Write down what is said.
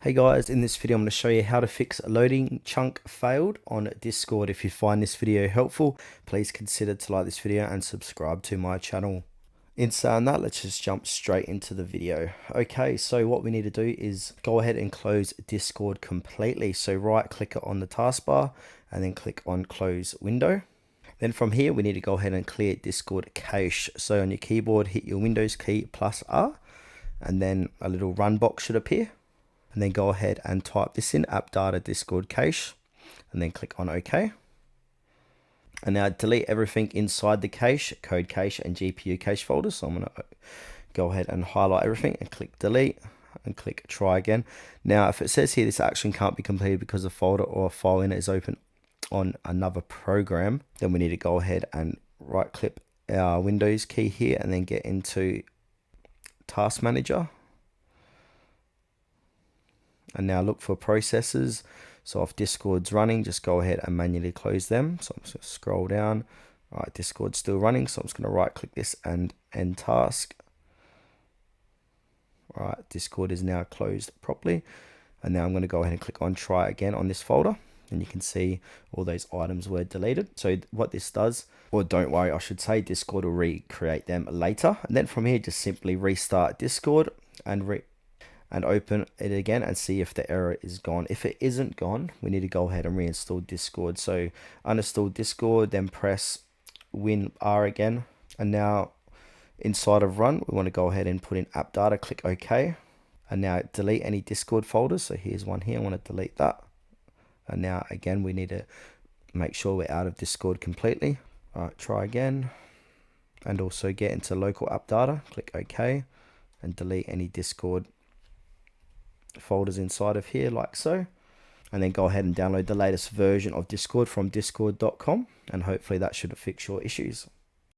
Hey guys, in this video I'm going to show you how to fix loading chunk failed on Discord. If you find this video helpful, please consider to like this video and subscribe to my channel. In saying that, let's just jump straight into the video. Okay, so what we need to do is go ahead and close Discord completely. So right click it on the taskbar and then click on close window. Then from here we need to go ahead and clear Discord cache. So on your keyboard hit your Windows key plus R and then a little run box should appear. And then go ahead and type this in, app data Discord cache, and then click on OK. And now delete everything inside the cache, code cache and GPU cache folders. So I'm going to go ahead and highlight everything and click delete and click try again. Now if it says here this action can't be completed because the folder or file in it is open on another program, then we need to go ahead and right click our Windows key here and then get into Task Manager. And now look for processes. So if Discord's running, just go ahead and manually close them. So I'm just going to scroll down. All right, Discord's still running, so I'm just going to right click this and end task. All right, Discord is now closed properly. And now I'm going to go ahead and click on try again on this folder. And you can see all those items were deleted. So what this does, or don't worry, I should say, Discord will recreate them later. And then from here, just simply restart Discord and open it again and see if the error is gone. If it isn't gone, we need to go ahead and reinstall Discord. So uninstall Discord, then press Win R again. And now inside of run, we want to go ahead and put in app data, click OK. And now delete any Discord folders. So here's one here, I want to delete that. And now again, we need to make sure we're out of Discord completely. All right, try again. And also get into local app data, click OK, and delete any Discord folders inside of here like so, and then go ahead and download the latest version of Discord from discord.com, and hopefully that should fix your issues.